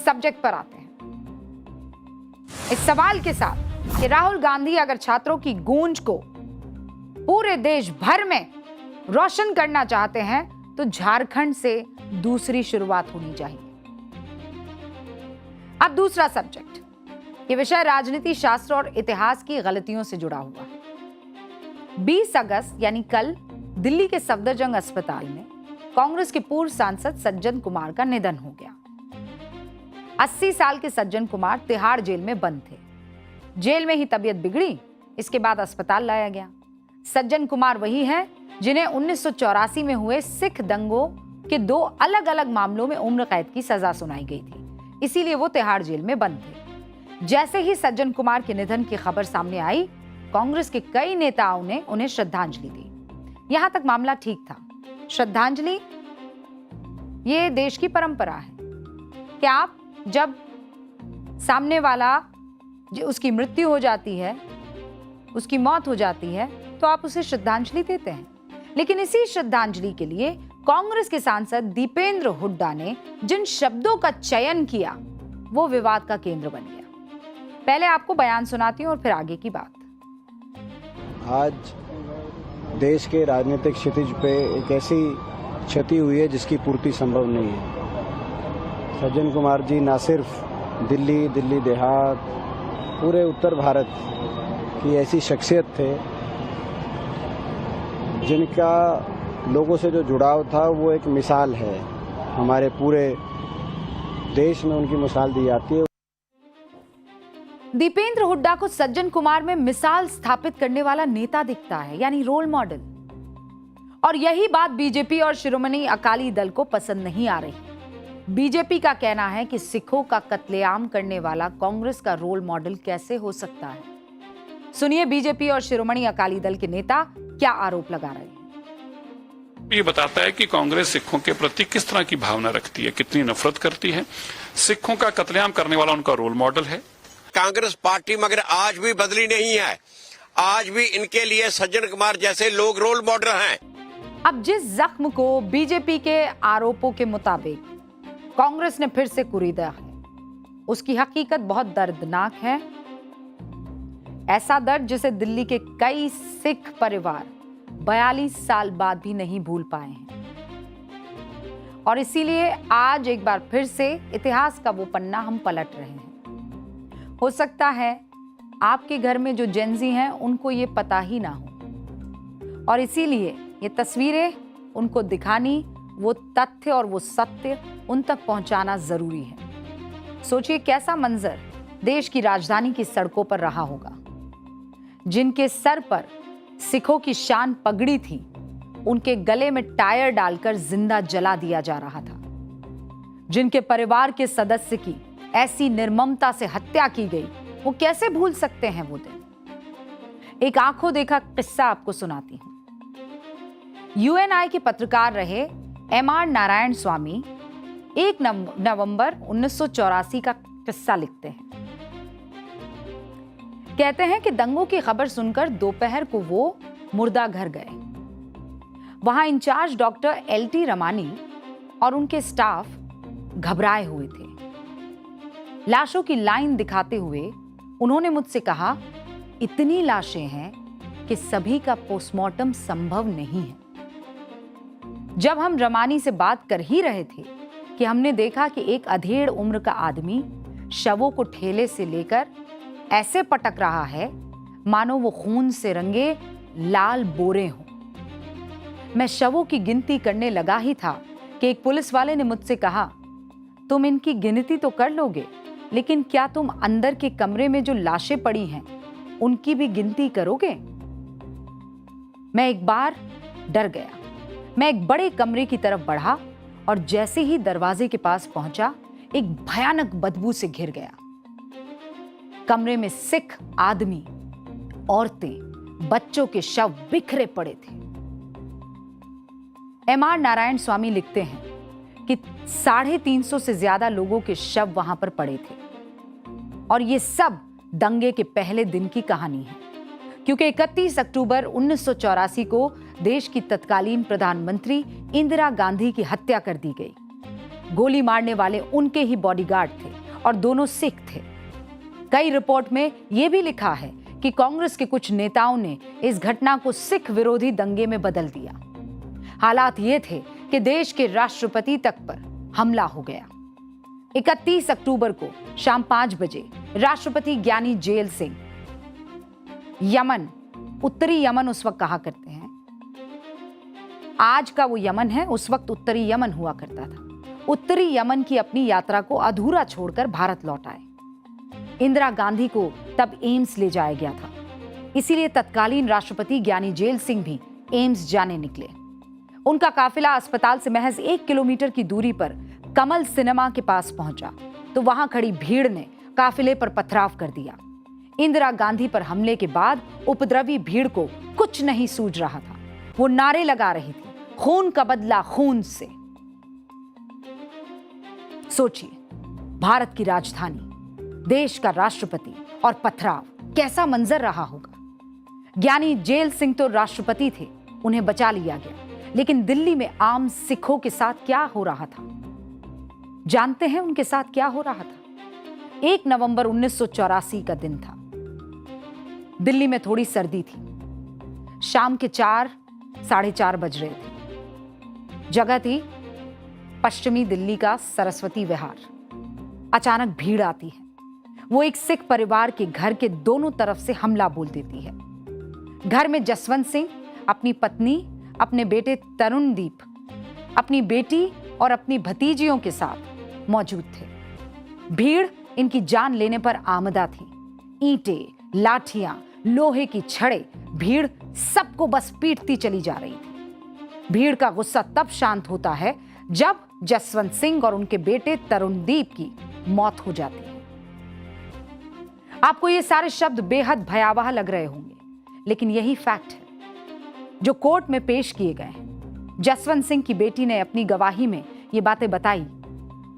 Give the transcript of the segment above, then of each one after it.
Subject पर आते हैं, इस सवाल के साथ कि राहुल गांधी अगर छात्रों की गूंज को पूरे देश भर में रोशन करना चाहते हैं तो झारखंड से दूसरी शुरुआत होनी चाहिए। अब दूसरा सब्जेक्ट, ये विषय राजनीति शास्त्र और इतिहास की गलतियों से जुड़ा हुआ है। 20 अगस्त यानी कल दिल्ली के सफदरजंग अस्पताल में कांग्रेस के पूर्व सांसद सज्जन कुमार का निधन हो गया। 80 साल के सज्जन कुमार तिहाड़ जेल में बंद थे। जेल में ही तबीयत बिगड़ी, इसके बाद अस्पताल लाया गया। सज्जन कुमार वही हैं जिन्हें 1984 में हुए सिख दंगों के 2 अलग अलग मामलों में उम्र कैद की सजा सुनाई गई थी, इसीलिए वो तिहाड़ जेल में बंद थे। जैसे ही सज्जन कुमार के निधन की खबर सामने आई, कांग्रेस के कई नेताओं ने उन्हें श्रद्धांजलि दी। यहां तक मामला ठीक था। श्रद्धांजलि ये देश की परंपरा है कि आप जब सामने वाला उसकी मृत्यु हो जाती है, उसकी मौत हो जाती है, तो आप उसे श्रद्धांजलि देते हैं। लेकिन इसी श्रद्धांजलि के लिए कांग्रेस के सांसद दीपेंद्र हुड्डा ने जिन शब्दों का चयन किया वो विवाद का केंद्र बन गया। पहले आपको बयान सुनाती हूं और फिर आगे की बात। आज देश के राजनीतिक क्षितिज पे एक ऐसी क्षति हुई है जिसकी पूर्ति संभव नहीं है। सज्जन कुमार जी ना सिर्फ दिल्ली देहात, पूरे उत्तर भारत की ऐसी शख्सियत थे जिनका लोगों से जो जुड़ाव था वो एक मिसाल है। हमारे पूरे देश में उनकी मिसाल दी जाती है। दीपेंद्र हुड्डा को सज्जन कुमार में मिसाल स्थापित करने वाला नेता दिखता है, यानी रोल मॉडल। और यही बात बीजेपी और शिरोमणि अकाली दल को पसंद नहीं आ रही। बीजेपी का कहना है कि सिखों का कत्लेआम करने वाला कांग्रेस का रोल मॉडल कैसे हो सकता है। सुनिए बीजेपी और शिरोमणि अकाली दल के नेता क्या आरोप लगा रहे हैं। ये बताता है कि कांग्रेस सिखों के प्रति किस तरह की भावना रखती है, कितनी नफरत करती है। सिखों का कत्लेआम करने वाला उनका रोल मॉडल है। कांग्रेस पार्टी मगर आज भी बदली नहीं है। आज भी इनके लिए सज्जन कुमार जैसे लोग रोल मॉडल हैं। अब जिस जख्म को बीजेपी के आरोपों के मुताबिक कांग्रेस ने फिर से कुरीदा है, उसकी हकीकत बहुत दर्दनाक है। ऐसा दर्द जिसे दिल्ली के कई सिख परिवार 42 साल बाद भी नहीं भूल पाए हैं। और इसीलिए आज एक बार फिर से इतिहास का वो पन्ना हम पलट रहे हैं। हो सकता है आपके घर में जो जेनजी हैं उनको ये पता ही ना हो, और इसीलिए ये तस्वीरें उनको दिखानी, वो तथ्य और वो सत्य उन तक पहुंचाना जरूरी है। सोचिए कैसा मंजर देश की राजधानी की सड़कों पर रहा होगा। जिनके सर पर सिखों की शान पगड़ी थी, उनके गले में टायर डालकर जिंदा जला दिया जा रहा था। जिनके परिवार के सदस्य की ऐसी निर्ममता से हत्या की गई, वो कैसे भूल सकते हैं वो दिन। एक आंखों देखा किस्सा आपको सुनाती हूं। यूएनआई के पत्रकार रहे एमआर नारायण स्वामी 1 नवंबर 1984 का किस्सा लिखते हैं। कहते हैं कि दंगों की खबर सुनकर दोपहर को वो मुर्दा घर गए। वहां इंचार्ज डॉक्टर एलटी रमानी और उनके स्टाफ घबराए हुए थे। लाशों की लाइन दिखाते हुए उन्होंने मुझसे कहा, इतनी लाशें हैं कि सभी का पोस्टमार्टम संभव नहीं है। जब हम रमानी से बात कर ही रहे थे कि हमने देखा कि एक अधेड़ उम्र का आदमी शवों को ठेले से लेकर ऐसे पटक रहा है मानो वो खून से रंगे लाल बोरे हों। मैं शवों की गिनती करने लगा ही था कि एक पुलिस वाले ने मुझसे कहा, तुम इनकी गिनती तो कर लोगे, लेकिन क्या तुम अंदर के कमरे में जो लाशें पड़ी हैं उनकी भी गिनती करोगे? मैं एक बार डर गया। मैं एक बड़े कमरे की तरफ बढ़ा और जैसे ही दरवाजे के पास पहुंचा, एक भयानक बदबू से घिर गया। कमरे में सिख आदमी, औरतें, बच्चों के शव बिखरे पड़े थे। एमआर नारायण स्वामी लिखते हैं कि 350 से ज्यादा लोगों के शव वहां पर पड़े थे। और ये सब दंगे के पहले दिन की कहानी है, क्योंकि 31 अक्टूबर 1984 को देश की तत्कालीन प्रधानमंत्री इंदिरा गांधी की हत्या कर दी गई। गोली मारने वाले उनके ही बॉडीगार्ड थे और दोनों सिख थे। कई रिपोर्ट में यह भी लिखा है कि कांग्रेस के कुछ नेताओं ने इस घटना को सिख विरोधी दंगे में बदल दिया। हालात ये थे कि देश के राष्ट्रपति तक पर हमला हो गया। 31 अक्टूबर को शाम 5 बजे राष्ट्रपति ज्ञानी जेल सिंह यमन, उत्तरी यमन उस वक्त कहा करते हैं, आज का वो यमन है, उस वक्त उत्तरी यमन हुआ करता था, उत्तरी यमन की अपनी यात्रा को अधूरा छोड़कर भारत लौट आए। इंदिरा गांधी को तब एम्स ले जाया गया था, इसीलिए तत्कालीन राष्ट्रपति ज्ञानी जेल सिंह भी एम्स जाने निकले। उनका काफिला अस्पताल से महज 1 किलोमीटर की दूरी पर कमल सिनेमा के पास पहुंचा तो वहां खड़ी भीड़ ने काफिले पर पथराव कर दिया। इंदिरा गांधी पर हमले के बाद उपद्रवी भीड़ को कुछ नहीं सूझ रहा था। वो नारे लगा रही थी, खून का बदला खून से। सोचिए, भारत की राजधानी, देश का राष्ट्रपति और पथराव, कैसा मंजर रहा होगा। ज्ञानी जेल सिंह तो राष्ट्रपति थे, उन्हें बचा लिया गया, लेकिन दिल्ली में आम सिखों के साथ क्या हो रहा था? जानते हैं उनके साथ क्या हो रहा था? 1 नवंबर 1984 का दिन था। दिल्ली में थोड़ी सर्दी थी। शाम के 4, 4:30 बज रहे थे। जगह थी पश्चिमी दिल्ली का सरस्वती विहार। अचानक भीड़ आती है। वो एक सिख परिवार के घर के दोनों तरफ से हमला बोल देती है। घर में जसवंत सिंह अपनी पत्नी, अपने बेटे तरुणदीप, अपनी बेटी और अपनी भतीजियों के साथ मौजूद थे। भीड़ इनकी जान लेने पर आमदा थी। ईंटें, लाठियां, लोहे की छड़ें, भीड़ सबको बस पीटती चली जा रही थी। भीड़ का गुस्सा तब शांत होता है जब जसवंत सिंह और उनके बेटे तरुणदीप की मौत हो जाती है। आपको ये सारे शब्द बेहद भयावह लग रहे होंगे, लेकिन यही फैक्ट है जो कोर्ट में पेश किए गए हैं। जसवंत सिंह की बेटी ने अपनी गवाही में ये बातें बताई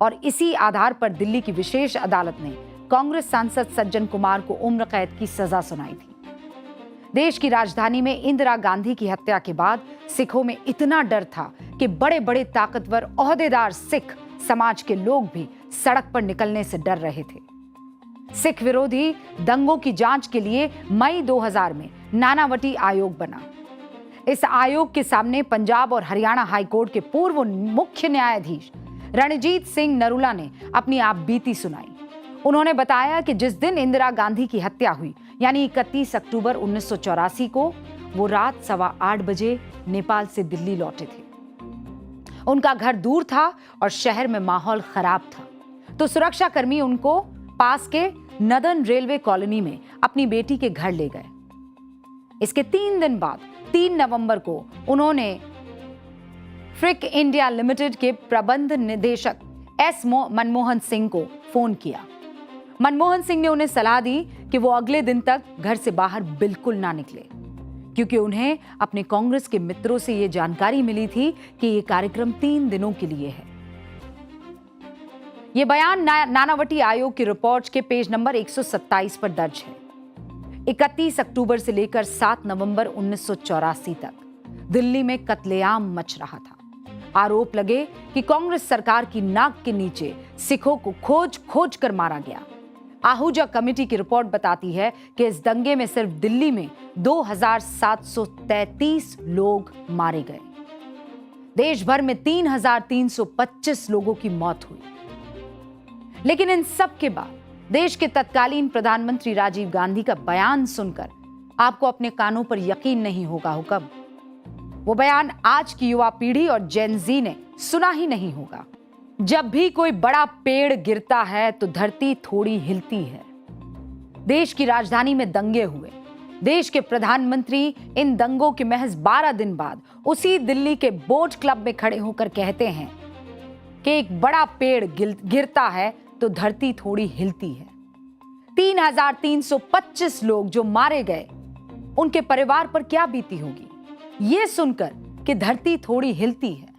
और इसी आधार पर दिल्ली की विशेष अदालत ने कांग्रेस सांसद सज्जन कुमार को उम्र कैद की सजा सुनाई थी। देश की राजधानी में इंदिरा गांधी की हत्या के बाद सिखों में इतना डर था कि बड़े बड़े ताकतवर ओहदेदार सिख समाज के लोग भी सड़क पर निकलने से डर रहे थे। सिख विरोधी दंगों की जांच के लिए मई 2000 में नानावटी आयोग बना। इस आयोग के सामने पंजाब और हरियाणा हाईकोर्ट के पूर्व मुख्य न्यायाधीश रणजीत सिंह नरूला ने अपनी आपबीती सुनाई। उन्होंने बताया कि जिस दिन इंदिरा गांधी की हत्या हुई, यानी 31 अक्टूबर 1984 को, वो रात 8:15 बजे नेपाल से दिल्ली लौटे थे। उनका घर दूर था और शहर में माहौल खराब था, तो सुरक्षाकर्मी उनको पास के नदन रेलवे कॉलोनी में अपनी बेटी के घर ले गए। इसके 3 दिन बाद 3 नवंबर को उन्होंने फ्रिक इंडिया लिमिटेड के प्रबंध निदेशक एस मनमोहन सिंह को फोन किया। मनमोहन सिंह ने उन्हें सलाह दी कि वो अगले दिन तक घर से बाहर बिल्कुल ना निकले, क्योंकि उन्हें अपने कांग्रेस के मित्रों से ये जानकारी मिली थी कि ये कार्यक्रम 3 दिनों के लिए है। ये बयान नानावटी आयोग की रिपोर्ट के पेज नंबर 127 पर दर्ज है। 31 अक्टूबर से लेकर 7 नवंबर 1984 तक दिल्ली में कत्लेआम मच रहा था। आरोप लगे कि कांग्रेस सरकार की नाक के नीचे सिखों को खोज खोज कर मारा गया। आहूजा कमेटी की रिपोर्ट बताती है कि इस दंगे में सिर्फ दिल्ली में 2733 लोग मारे गए। देश भर में 3325 लोगों की मौत हुई। लेकिन इन सब के बाद देश के तत्कालीन प्रधानमंत्री राजीव गांधी का बयान सुनकर आपको अपने कानों पर यकीन नहीं होगा। हुक्म, वो बयान आज की युवा पीढ़ी और जेन जी ने सुना ही नहीं होगा। जब भी कोई बड़ा पेड़ गिरता है तो धरती थोड़ी हिलती है। देश की राजधानी में दंगे हुए। देश के प्रधानमंत्री इन दंगों के महज 12 दिन बाद उसी दिल्ली के बोट क्लब में खड़े होकर कहते हैं कि एक बड़ा पेड़ गिरता है तो धरती थोड़ी हिलती है। 3325 लोग जो मारे गए, उनके परिवार पर क्या बीती होगी ये सुनकर कि धरती थोड़ी हिलती है।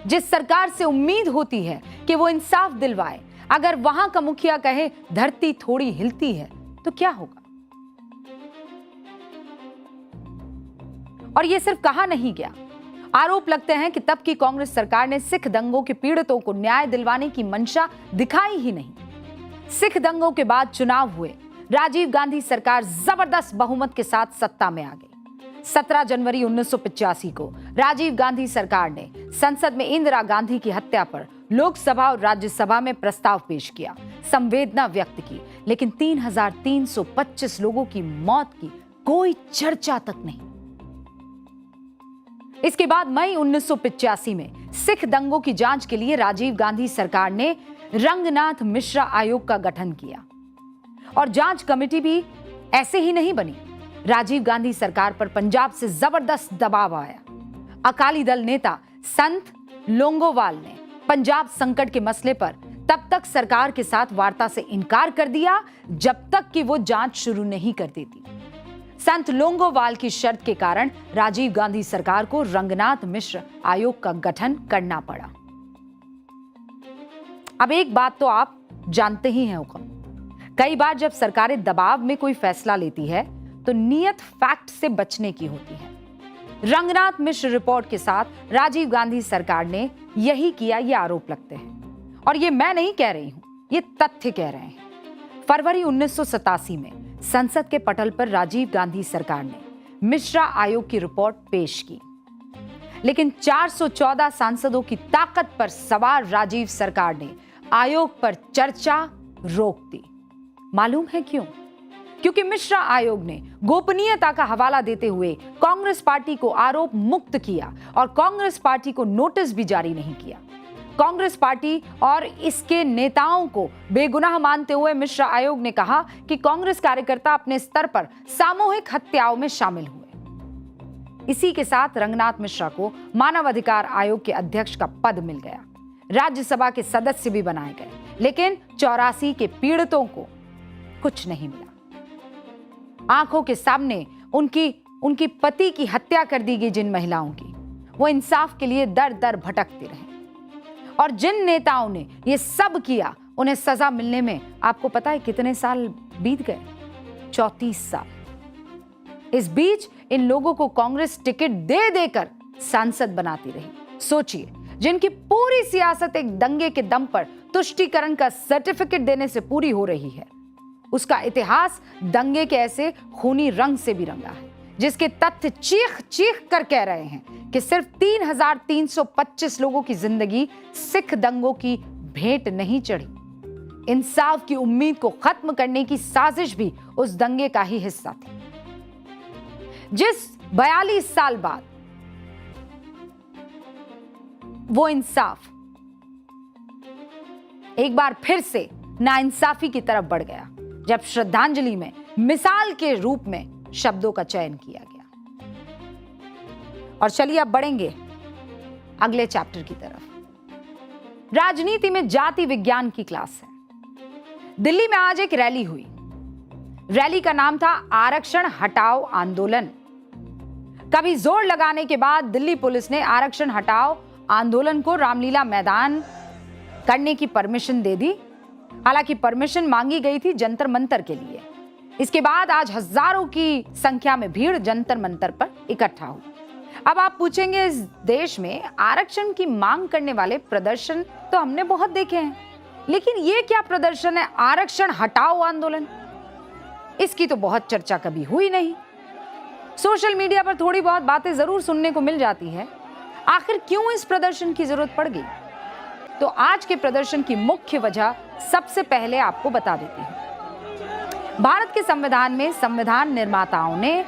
जिस सरकार से उम्मीद होती है कि वो इंसाफ दिलवाए, अगर वहां का मुखिया कहे धरती थोड़ी हिलती है तो क्या होगा? और ये सिर्फ कहा नहीं गया, आरोप लगते हैं कि तब की कांग्रेस सरकार ने सिख दंगों के पीड़ितों को न्याय दिलवाने की मंशा दिखाई ही नहीं। सिख दंगों के बाद चुनाव हुए, राजीव गांधी सरकार जबरदस्त बहुमत के साथ सत्ता में आ गई। 17 जनवरी 1985 को राजीव गांधी सरकार ने संसद में इंदिरा गांधी की हत्या पर लोकसभा और राज्यसभा में प्रस्ताव पेश किया, संवेदना व्यक्त की, लेकिन 3,325 लोगों की मौत की कोई चर्चा तक नहीं। इसके बाद मई 1985 में सिख दंगों की जांच के लिए राजीव गांधी सरकार ने रंगनाथ मिश्रा आयोग का गठन किया और जांच कमेटी भी ऐसे ही नहीं बनी। राजीव गांधी सरकार पर पंजाब से जबरदस्त दबाव आया। अकाली दल नेता संत लोंगोवाल ने पंजाब संकट के मसले पर तब तक सरकार के साथ वार्ता से इनकार कर दिया जब तक कि वो जांच शुरू नहीं कर देती। संत लोंगोवाल की शर्त के कारण राजीव गांधी सरकार को रंगनाथ मिश्र आयोग का गठन करना पड़ा। अब एक बात तो आप जानते ही हैं हुक्म, कई बार जब सरकारें दबाव में कोई फैसला लेती है तो नियत फैक्ट से बचने की होती है। रंगनाथ मिश्र रिपोर्ट के साथ राजीव गांधी सरकार ने यही किया, ये आरोप लगते हैं और ये मैं नहीं कह रही हूं, ये तथ्य कह रहे हैं। फरवरी 1987 में संसद के पटल पर राजीव गांधी सरकार ने मिश्रा आयोग की रिपोर्ट पेश की, लेकिन 414 सांसदों की ताकत पर सवार राजीव सरकार ने आयोग पर चर्चा रोक दी। मालूम है क्यों? क्योंकि मिश्रा आयोग ने गोपनीयता का हवाला देते हुए कांग्रेस पार्टी को आरोप मुक्त किया और कांग्रेस पार्टी को नोटिस भी जारी नहीं किया। कांग्रेस पार्टी और इसके नेताओं को बेगुनाह मानते हुए मिश्रा आयोग ने कहा कि कांग्रेस कार्यकर्ता अपने स्तर पर सामूहिक हत्याओं में शामिल हुए। इसी के साथ रंगनाथ मिश्रा को मानवाधिकार आयोग के अध्यक्ष का पद मिल गया, राज्यसभा के सदस्य भी बनाए गए, लेकिन 84 के पीड़ितों को कुछ नहीं मिला। आंखों के सामने उनकी पति की हत्या कर दी गई जिन महिलाओं की, वो इंसाफ के लिए दर दर भटकते रहे और जिन नेताओं ने ये सब किया उन्हें सजा मिलने में आपको पता है कितने साल बीत गए? 34 साल। इस बीच इन लोगों को कांग्रेस टिकट दे देकर सांसद बनाती रही। सोचिए, जिनकी पूरी सियासत एक दंगे के दम पर तुष्टीकरण का सर्टिफिकेट देने से पूरी हो रही है, उसका इतिहास दंगे के ऐसे खूनी रंग से भी रंगा है, जिसके तथ्य चीख चीख कर कह रहे हैं कि सिर्फ 3,325 लोगों की जिंदगी सिख दंगों की भेंट नहीं चढ़ी। इंसाफ की उम्मीद को खत्म करने की साजिश भी उस दंगे का ही हिस्सा थी। जिस 42 साल बाद वो इंसाफ एक बार फिर से नाइंसाफी की तरफ बढ़ गया, जब श्रद्धांजलि में मिसाल के रूप में शब्दों का चयन किया गया। और चलिए अब बढ़ेंगे अगले चैप्टर की तरफ। राजनीति में जाति विज्ञान की क्लास है। दिल्ली में आज एक रैली हुई। रैली का नाम था आरक्षण हटाओ आंदोलन। कभी जोर लगाने के बाद दिल्ली पुलिस ने आरक्षण हटाओ आंदोलन को रामलीला मैदान करने की परमिशन दे दी। हालांकि परमिशन मांगी गई थी जंतर मंतर के लिए। इसके बाद आज हजारों की संख्या में भीड़ जंतर मंतर पर इकट्ठा हुई। अब आप पूछेंगे, इस देश में आरक्षण की मांग करने वाले प्रदर्शन तो हमने बहुत देखे हैं, लेकिन ये क्या प्रदर्शन है, आरक्षण हटाओ आंदोलन? इसकी तो बहुत चर्चा कभी हुई नहीं। सोशल मीडिया पर थोड़ी बहुत बातें जरूर सुनने को मिल जाती है। आखिर क्यों इस प्रदर्शन की जरूरत पड़ गई? तो आज के प्रदर्शन की मुख्य वजह सबसे पहले आपको बता देती हूं। भारत के संविधान में संविधान निर्माताओं ने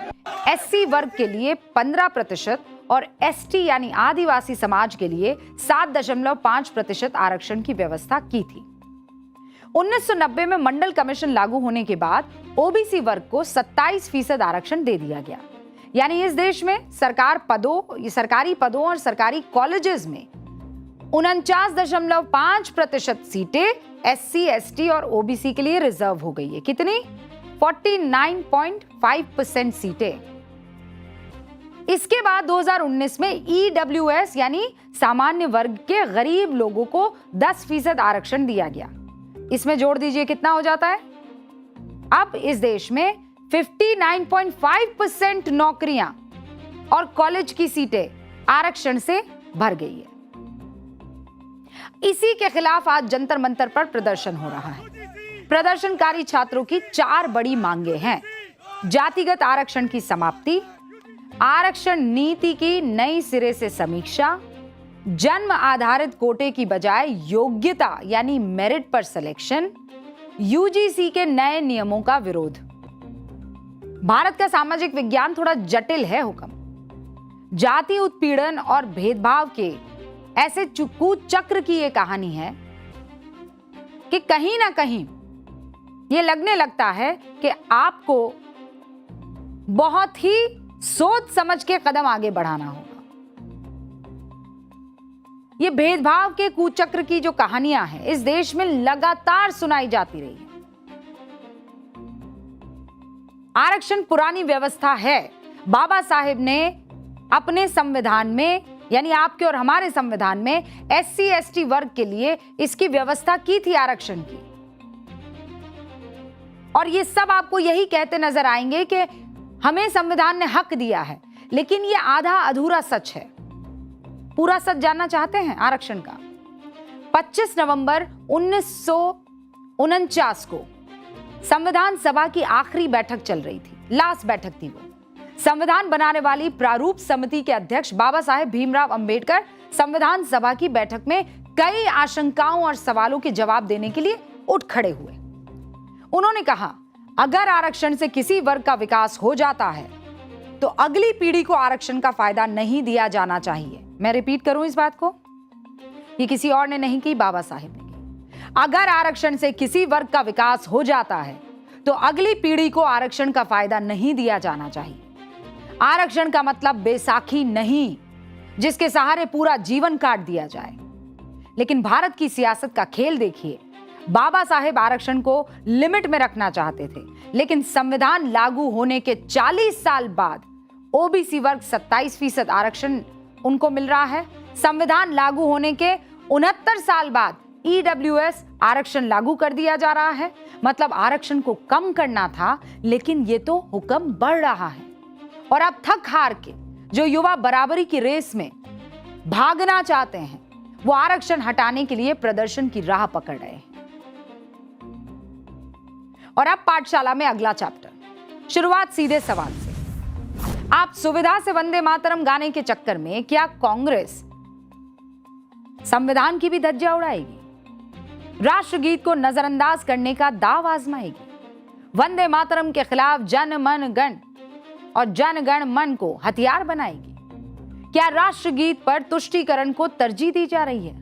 एससी वर्ग के लिए 15% और एसटी यानी आदिवासी समाज के लिए 7.5% आरक्षण की व्यवस्था की थी। 1990 में मंडल कमीशन लागू होने के बाद ओबीसी वर्ग को 27% आरक्षण दे दिया गया। यानी इस देश में सरकारी पदों और सरकारी कॉलेजेस में 49.5% सीटें एससी, एसटी और ओबीसी के लिए रिजर्व हो गई है। कितनी? 49.5% सीटें। इसके बाद 2019 में ईडब्ल्यूएस यानी सामान्य वर्ग के गरीब लोगों को 10% आरक्षण दिया गया। इसमें जोड़ दीजिए कितना हो जाता है। अब इस देश में 59.5% नौकरियां और कॉलेज की सीटें आरक्षण से भर गई है। इसी के खिलाफ आज जंतर मंतर पर प्रदर्शन हो रहा है। प्रदर्शनकारी छात्रों की 4 बड़ी मांगे हैं। जातिगत आरक्षण की समाप्ति, आरक्षण नीति की नई सिरे से समीक्षा, जन्म आधारित कोटे की बजाय योग्यता यानी मेरिट पर सिलेक्शन, यूजीसी के नए नियमों का विरोध। भारत का सामाजिक विज्ञान थोड़ा जटिल है हुक्म। जाति उत्पीड़न और भेदभाव के ऐसे कुचक्र की यह कहानी है कि कहीं ना कहीं यह लगने लगता है कि आपको बहुत ही सोच समझ के कदम आगे बढ़ाना होगा। ये भेदभाव के कुचक्र की जो कहानियां हैं इस देश में लगातार सुनाई जाती रही है। आरक्षण पुरानी व्यवस्था है। बाबा साहेब ने अपने संविधान में यानी आपके और हमारे संविधान में SC ST वर्ग के लिए इसकी व्यवस्था की थी आरक्षण की। और ये सब आपको यही कहते नजर आएंगे कि हमें संविधान ने हक दिया है, लेकिन ये आधा अधूरा सच है। पूरा सच जानना चाहते हैं आरक्षण का? 25 नवंबर 1949 को संविधान सभा की आखिरी बैठक चल रही थी, लास्ट बैठक थी वो। संविधान बनाने वाली प्रारूप समिति के अध्यक्ष बाबा साहेब भीमराव अंबेडकर संविधान सभा की बैठक में कई आशंकाओं और सवालों के जवाब देने के लिए उठ खड़े हुए। उन्होंने कहा, अगर आरक्षण से किसी वर्ग का विकास हो जाता है तो अगली पीढ़ी को आरक्षण का फायदा नहीं दिया जाना चाहिए। मैं रिपीट करूं इस बात को, ये किसी और ने नहीं की, बाबा साहेब ने की। अगर आरक्षण से किसी वर्ग का विकास हो जाता है तो अगली पीढ़ी को आरक्षण का फायदा नहीं दिया जाना चाहिए। आरक्षण का मतलब बैसाखी नहीं जिसके सहारे पूरा जीवन काट दिया जाए। लेकिन भारत की सियासत का खेल देखिए। बाबा साहेब आरक्षण को लिमिट में रखना चाहते थे, लेकिन संविधान लागू होने के 40 साल बाद ओबीसी वर्ग 27% आरक्षण उनको मिल रहा है। संविधान लागू होने के 69 साल बाद EWS आरक्षण लागू कर दिया जा रहा है। मतलब आरक्षण को कम करना था, लेकिन ये तो हुक्म बढ़ रहा है। और अब थक हार के जो युवा बराबरी की रेस में भागना चाहते हैं वो आरक्षण हटाने के लिए प्रदर्शन की राह पकड़ रहे हैं। और अब पाठशाला में अगला चैप्टर, शुरुआत सीधे सवाल से। आप सुविधा से वंदे मातरम गाने के चक्कर में क्या कांग्रेस संविधान की भी धज्जियां उड़ाएगी? राष्ट्रगीत को नजरअंदाज करने का दाव आजमाएगी? वंदे मातरम के खिलाफ जन मन गण और जन गण मन को हथियार बनाएगी? क्या राष्ट्रगीत पर तुष्टीकरण को तरजीह दी जा रही है?